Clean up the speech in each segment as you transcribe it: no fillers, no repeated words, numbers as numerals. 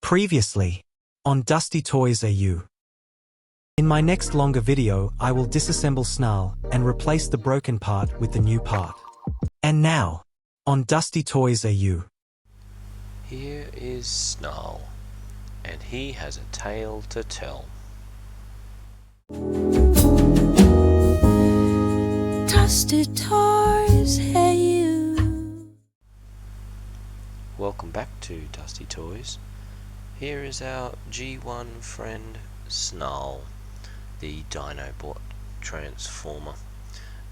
Previously, on Dusty Toys AU. In my next longer video, I will disassemble Snarl and replace the broken part with the new part. And now, on Dusty Toys AU. Here is Snarl, and he has a tale to tell. Dusty Toys AU. Welcome back to Dusty Toys. Here is our G1 friend Snarl, the Dinobot Transformer,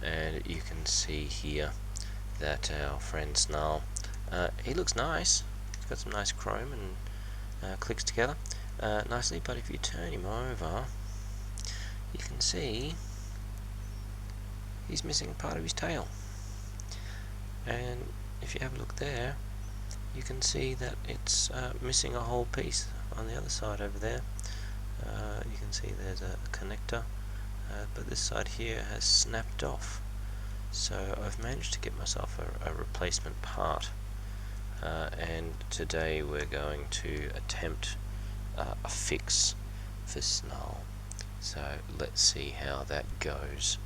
and you can see here that our friend Snarl, he looks nice. He's got some nice chrome and clicks together nicely, but if you turn him over, you can see he's missing part of his tail. And if you have a look there, you can see that it's missing a whole piece on the other side over there. You can see there's a connector, but this side here has snapped off. So I've managed to get myself a replacement part, and today we're going to attempt a fix for Snarl. So let's see how that goes.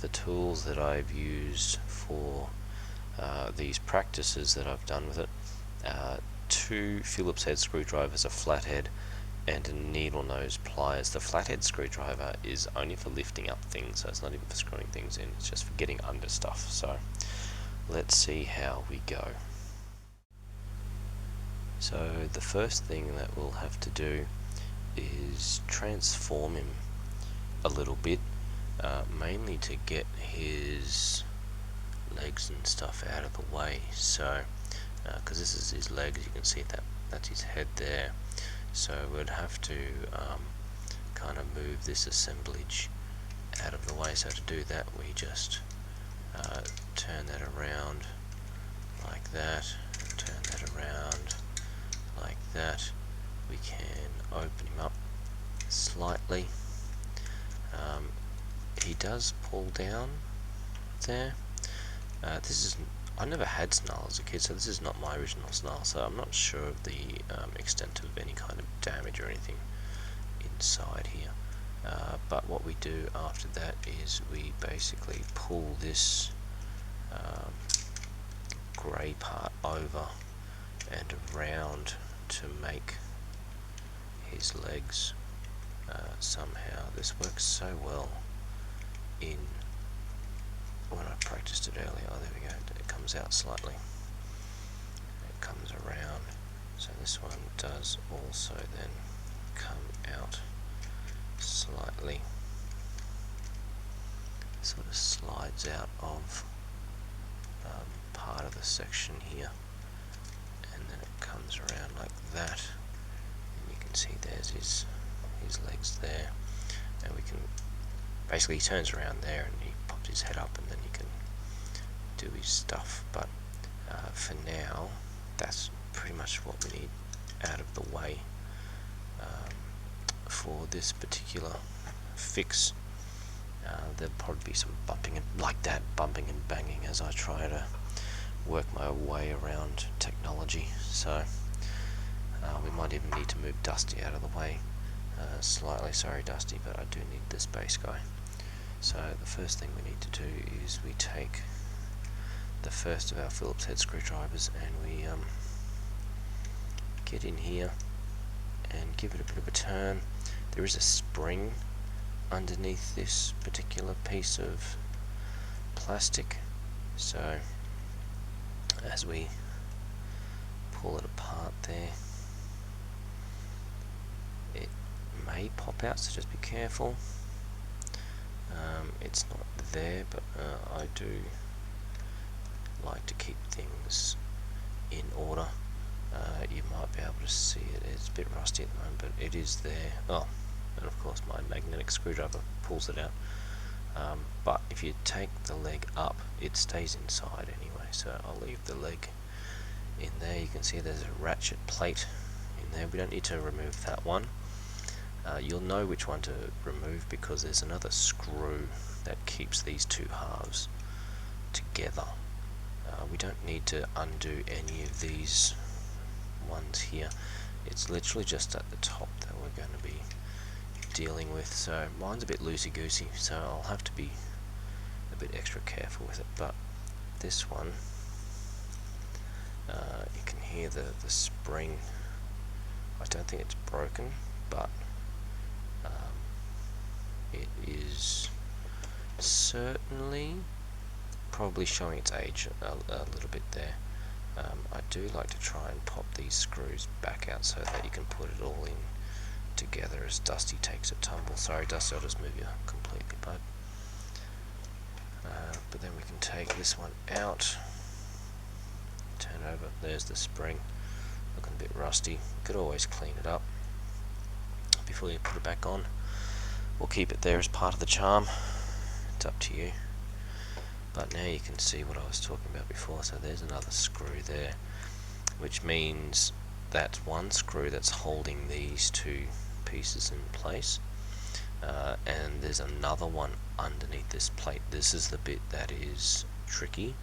The tools that I've used for these practices that I've done with it, 2 Phillips head screwdrivers, a flathead, and a needle nose pliers. The flathead screwdriver is only for lifting up things, so it's not even for screwing things in, it's just for getting under stuff. So let's see how we go. So the first thing that we'll have to do is transform him a little bit, mainly to get his legs and stuff out of the way. So because this is his legs, you can see that's his head there, so we'd have to kind of move this assemblage out of the way. So to do that, we just turn that around like that, turn that around like that. We can open him up slightly. He does pull down there. I never had Snarl as a kid, so this is not my original Snarl, so I'm not sure of the extent of any kind of damage or anything inside here. But what we do after that is we basically pull this grey part over and around to make his legs. Somehow this works so well in when I practiced it earlier. Oh, there we go, it comes out slightly, it comes around, so this one does also then come out slightly, sort of slides out of part of the section here, and then it comes around like that, and you can see there's his legs there, and we can basically, he turns around there and he pops his head up, and then he can do his stuff. But for now, that's pretty much what we need out of the way for this particular fix. There'll probably be some bumping and like that, bumping and banging as I try to work my way around technology. So we might even need to move Dusty out of the way slightly. Sorry Dusty, but I do need this base guy. So the first thing we need to do is we take the first of our Phillips head screwdrivers and we get in here and give it a bit of a turn. There is a spring underneath this particular piece of plastic, so as we pull it apart there, it may pop out, so just be careful. It's not there, but I do like to keep things in order. You might be able to see it, it's a bit rusty at the moment, but it is there. Oh, and of course my magnetic screwdriver pulls it out. But if you take the leg up, it stays inside anyway, so I'll leave the leg in there. You can see there's a ratchet plate in there. We don't need to remove that one. You'll know which one to remove because there's another screw that keeps these two halves together. We don't need to undo any of these ones here. It's literally just at the top that we're going to be dealing with. So mine's a bit loosey-goosey, so I'll have to be a bit extra careful with it. But this one, you can hear the spring. I don't think it's broken, but it is certainly probably showing its age a little bit there. I do like to try and pop these screws back out so that you can put it all in together as Dusty takes a tumble. Sorry Dusty, I'll just move you completely, bud. But then we can take this one out, turn over, there's the spring, looking a bit rusty. You could always clean it up before you put it back on. We'll keep it there as part of the charm, it's up to you. But now you can see what I was talking about before. So there's another screw there, which means that's one screw that's holding these two pieces in place, and there's another one underneath this plate. This is the bit that is tricky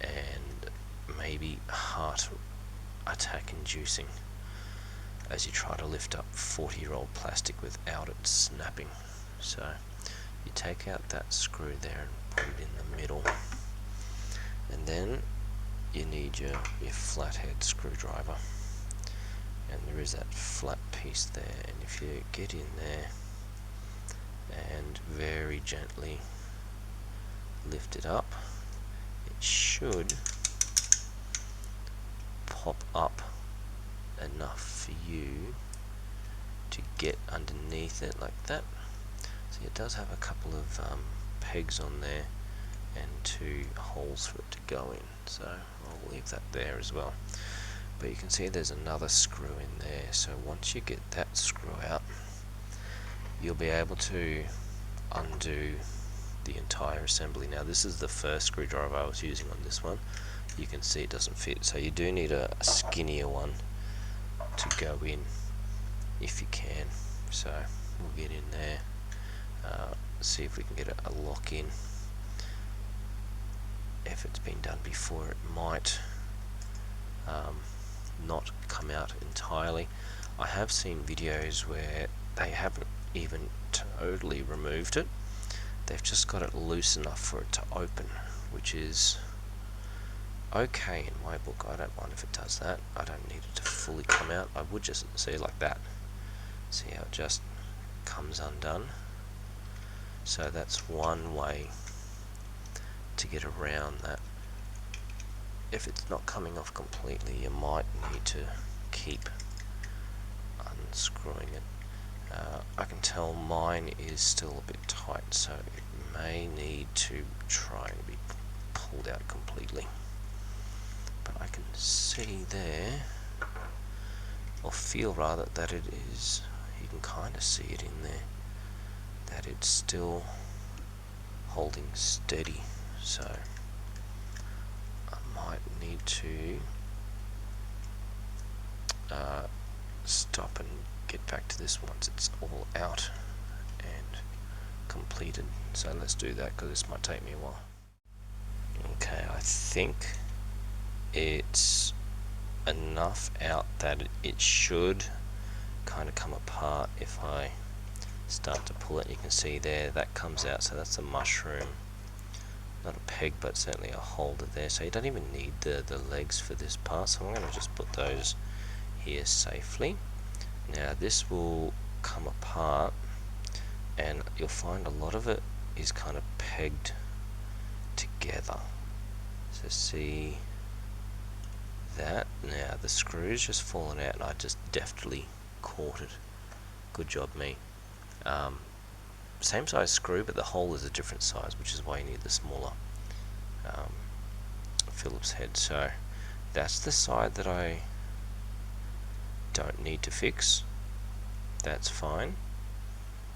and maybe heart attack inducing as you try to lift up 40-year-old plastic without it snapping. So you take out that screw there and put it in the middle, and then you need your flathead screwdriver, and there is that flat piece there, and if you get in there and very gently lift it up, it should pop up enough for you to get underneath it like that. See, it does have a couple of pegs on there and two holes for it to go in, so I'll leave that there as well. But you can see there's another screw in there, so once you get that screw out, you'll be able to undo the entire assembly. Now this is the first screwdriver I was using on this one. You can see it doesn't fit, so you do need a skinnier one to go in if you can. So we'll get in there, see if we can get a lock in. If it's been done before, it might not come out entirely. I have seen videos where they haven't even totally removed it, they've just got it loose enough for it to open, which is okay in my book. I don't mind if it does that. I don't need it to fully come out. I would just see it like that. See how it just comes undone? So that's one way to get around that. If it's not coming off completely, you might need to keep unscrewing it. I can tell mine is still a bit tight, so it may need to try and be pulled out completely. But I can see there, or feel rather, that it is, you can kind of see it in there, that it's still holding steady. So I might need to stop and get back to this once it's all out and completed. So let's do that, because this might take me a while. Okay, I think it's enough out that it should kind of come apart if I start to pull it. You can see there that comes out, so that's a mushroom, not a peg but certainly a holder there. So you don't even need the legs for this part, so I'm going to just put those here safely. Now this will come apart and you'll find a lot of it is kind of pegged together. So see that? Now the screw's just fallen out and I just deftly caught it. Good job me. Same size screw, but the hole is a different size, which is why you need the smaller Phillips head. So that's the side that I don't need to fix. That's fine.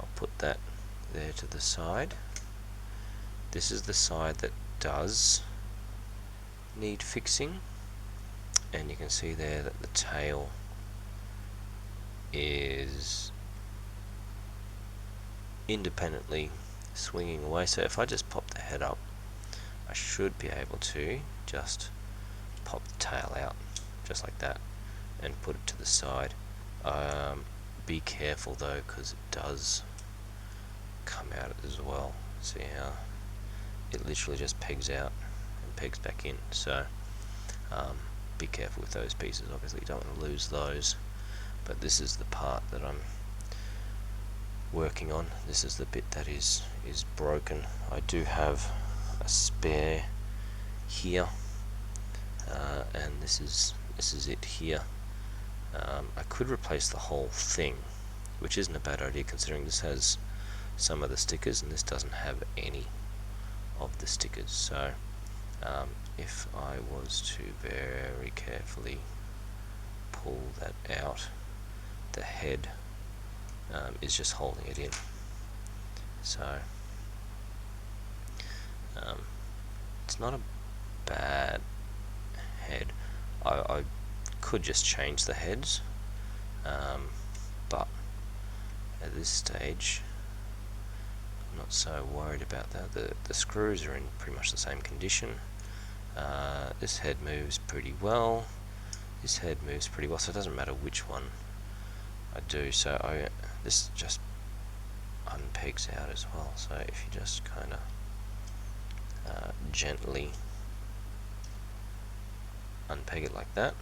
I'll put that there to the side. This is the side that does need fixing, and you can see there that the tail is independently swinging away. So if I just pop the head up, I should be able to just pop the tail out just like that and put it to the side. Be careful though, because it does come out as well. See how it literally just pegs out and pegs back in, so be careful with those pieces. Obviously you don't want to lose those, but this is the part that I'm working on. This is the bit that is broken. I do have a spare here, and this is it here. I could replace the whole thing, which isn't a bad idea considering this has some of the stickers and this doesn't have any of the stickers. So if I was to very carefully pull that out, the head is just holding it in. So it's not a bad head. I could just change the heads, but at this stage I'm not so worried about that. The screws are in pretty much the same condition. This head moves pretty well, this head moves pretty well, so it doesn't matter which one I do. So this just unpegs out as well, so if you just kind of gently unpeg it like that,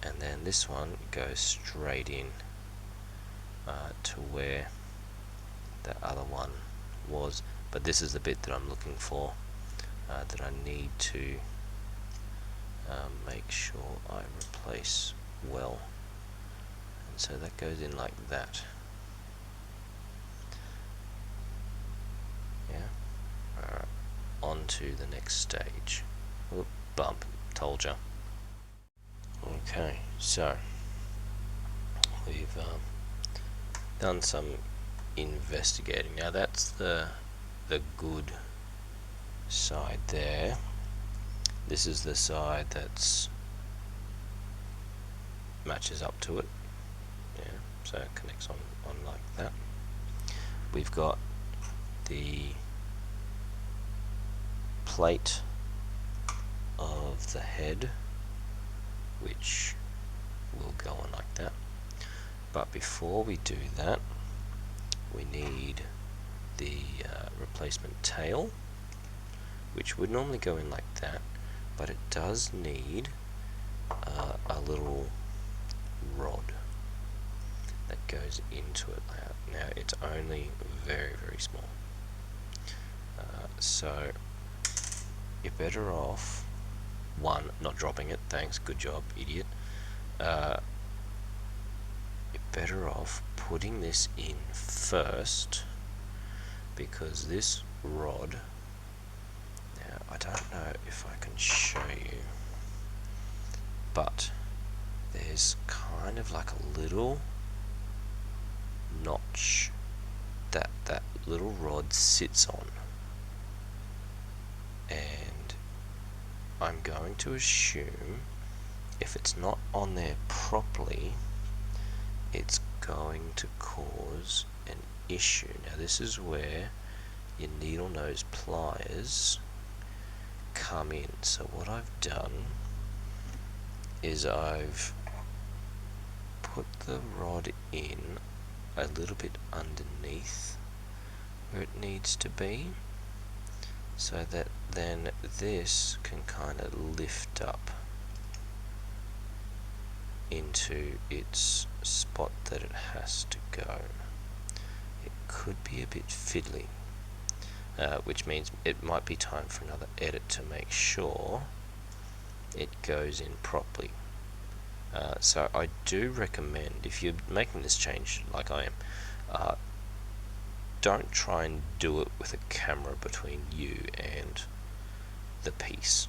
and then this one goes straight in to where the other one was. But this is the bit that I'm looking for, that I need to make sure I replace well, and so that goes in like that. Yeah. Alright, on to the next stage. Oop, bump, told ya. Okay, so we've done some investigating. Now that's the good side there. This is the side that's matches up to it. Yeah, so it connects on like that. We've got the plate of the head, which will go on like that. But before we do that, we need the replacement tail, which would normally go in like that, but it does need a little rod that goes into it. Now it's only very, very small, so you're better off, one, not dropping it. Thanks, good job, idiot. You're better off putting this in first, because this rod, now I don't know if I can show you, but there's kind of like a little notch that that little rod sits on, and I'm going to assume if it's not on there properly, it's going to cause an issue. Now this is where your needle nose pliers come in. So what I've done is I've put the rod in a little bit underneath where it needs to be, so that then this can kind of lift up into its spot that it has to go. It could be a bit fiddly, which means it might be time for another edit to make sure it goes in properly. So I do recommend, if you're making this change like I am, don't try and do it with a camera between you and the piece,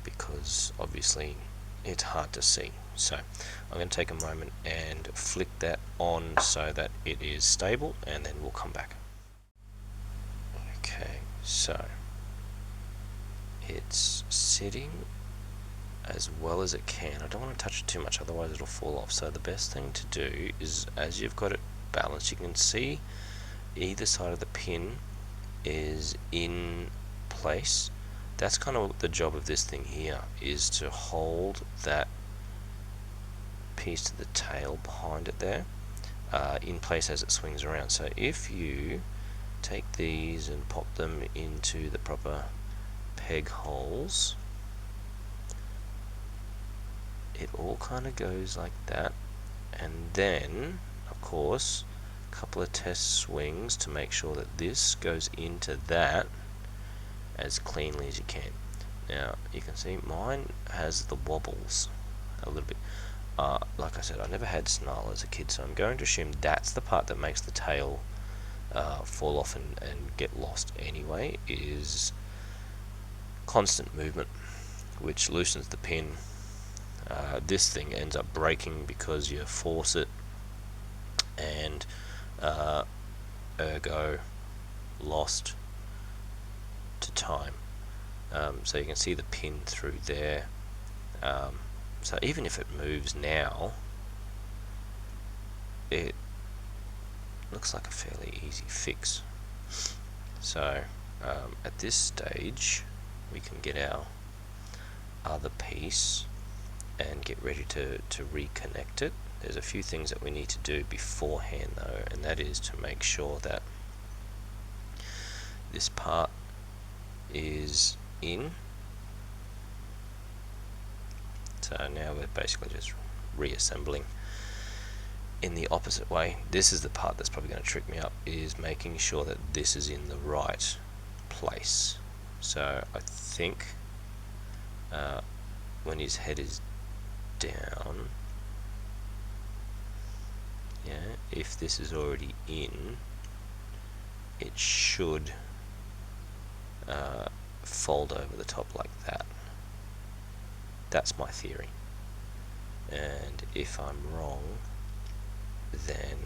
because obviously it's hard to see. So I'm going to take a moment and flick that on so that it is stable, and then we'll come back. Okay, so it's sitting as well as it can. I don't want to touch it too much, otherwise it'll fall off. So the best thing to do is, as you've got it balanced, you can see either side of the pin is in place. That's kind of the job of this thing here, is to hold that piece to the tail behind it there in place as it swings around. So if you take these and pop them into the proper peg holes, it all kind of goes like that, and then of course a couple of test swings to make sure that this goes into that as cleanly as you can. Now you can see mine has the wobbles a little bit. Like I said, I never had Snarl as a kid, so I'm going to assume that's the part that makes the tail fall off and get lost anyway, is constant movement, which loosens the pin. This thing ends up breaking because you force it, and ergo lost to time. So you can see the pin through there. So even if it moves now, it looks like a fairly easy fix. So at this stage we can get our other piece and get ready to reconnect it. There's a few things that we need to do beforehand though, and that is to make sure that this part is in. So now we're basically just reassembling in the opposite way. This is the part that's probably going to trick me up, is making sure that this is in the right place. So I think when his head is down, yeah, if this is already in, it should fold over the top like that. That's my theory, and if I'm wrong, then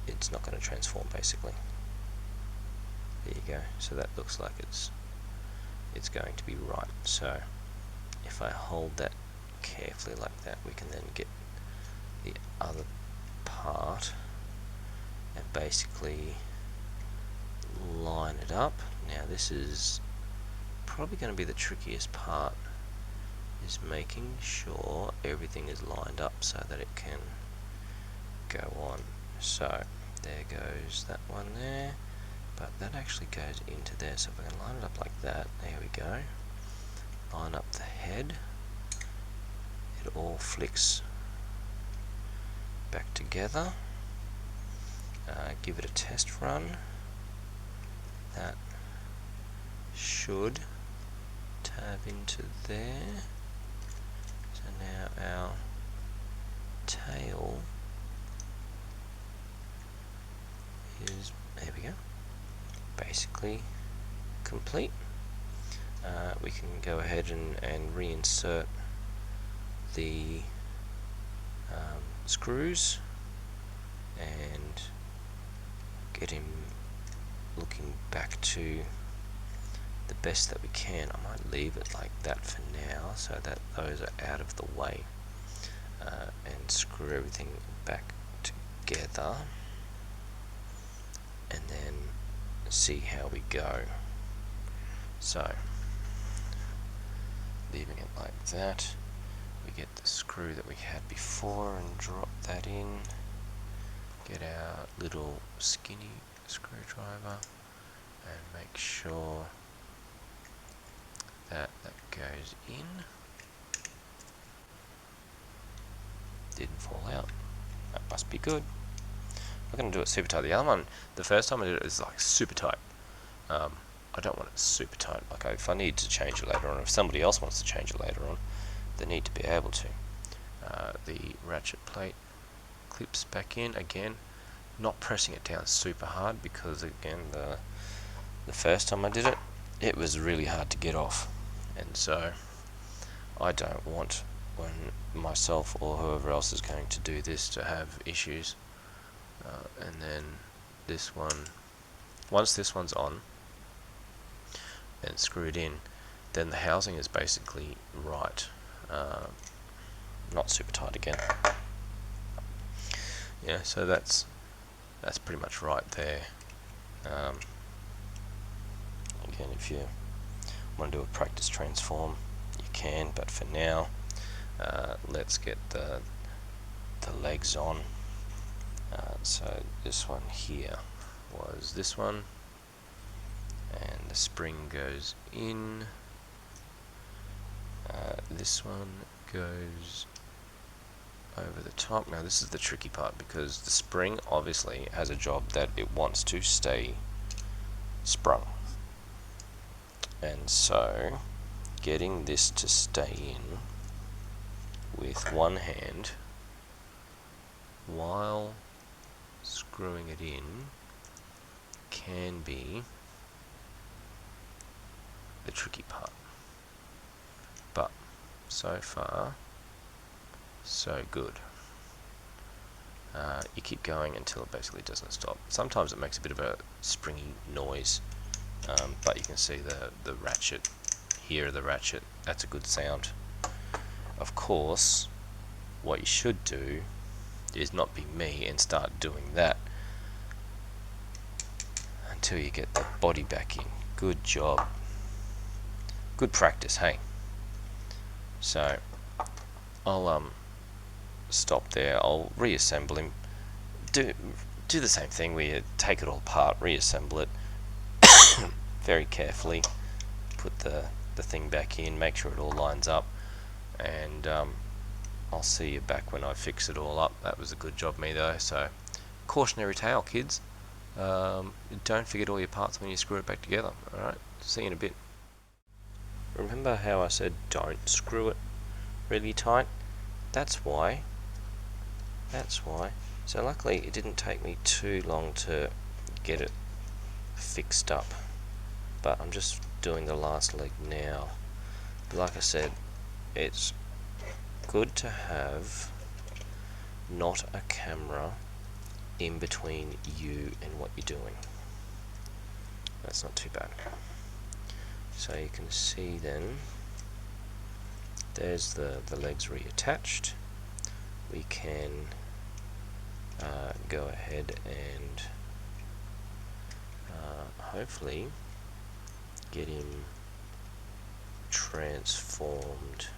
it's not going to transform basically. There you go. So that looks like it's going to be right. So if I hold that carefully like that, we can then get the other part and basically line it up. Now this is probably going to be the trickiest part, is making sure everything is lined up so that it can go on. So there goes that one there, but that actually goes into there. So if I can line it up like that, there we go. Line up the head, it all flicks back together. Give it a test run. That should tab into there. So now our tail is, there we go, basically complete. We can go ahead and reinsert the screws and get him looking back to the best that we can. I might leave it like that for now so that those are out of the way, and screw everything back together and then see how we go. So leaving it like that, we get the screw that we had before and drop that in, get our little skinny screwdriver and make sure that goes in. Didn't fall out. That must be good. I'm going to do it super tight. The other one, the first time I did it, was like super tight. I don't want it super tight. Like if I need to change it later on, if somebody else wants to change it later on, they need to be able to. The ratchet plate clips back in again, not pressing it down super hard, because again the first time I did it, it was really hard to get off, and so I don't want, when myself or whoever else is going to do this, to have issues. And then this one, once this one's on and screwed in, then the housing is basically right, not super tight again. Yeah, so that's pretty much right there. Again, if you want to do a practice transform, you can, but for now let's get the legs on. So this one here was this one, and the spring goes in. This one goes over the top. Now this is the tricky part, because the spring obviously has a job that it wants to stay sprung, and so getting this to stay in with one hand while screwing it in can be the tricky part. But so far, so good. You keep going until it basically doesn't stop. Sometimes it makes a bit of a springy noise, but you can see the ratchet, hear the ratchet. That's a good sound. Of course, what you should do is not be me and start doing that until you get the body back in. Good job. Good practice, hey? So I'll stop there. I'll reassemble him. Do the same thing where you take it all apart, reassemble it very carefully, put the thing back in, make sure it all lines up, and I'll see you back when I fix it all up. That was a good job, me though. So cautionary tale, kids. Don't forget all your parts when you screw it back together. Alright, see you in a bit. Remember how I said don't screw it really tight? That's why. So luckily it didn't take me too long to get it fixed up, but I'm just doing the last leg now. But like I said, it's good to have not a camera in between you and what you're doing. That's not too bad. So you can see then, there's the legs reattached. We can go ahead and hopefully get him transformed.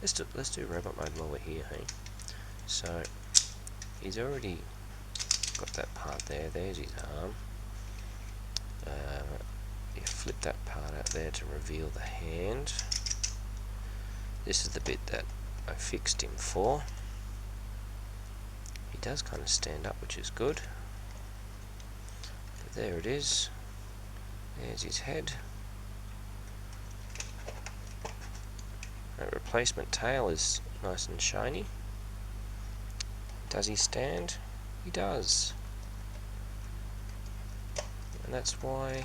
Let's do robot mode while we're here, hey? So he's already got that part there. There's his arm. You flip that part out there to reveal the hand. This is the bit that I fixed him for. He does kind of stand up, which is good. But there it is. There's his head. That replacement tail is nice and shiny. Does he stand? He does. And that's why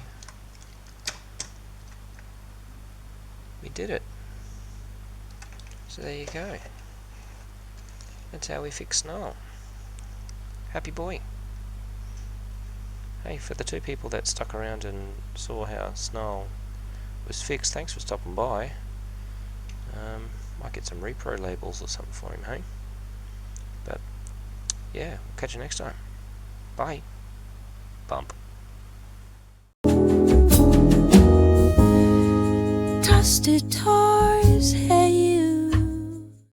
we did it. So there you go. That's how we fix Snarl. Happy boy. Hey, for the two people that stuck around and saw how Snarl was fixed, thanks for stopping by. Might get some repro labels or something for him, hey? But yeah, we'll catch you next time. Bye. Bump. Tossed toys.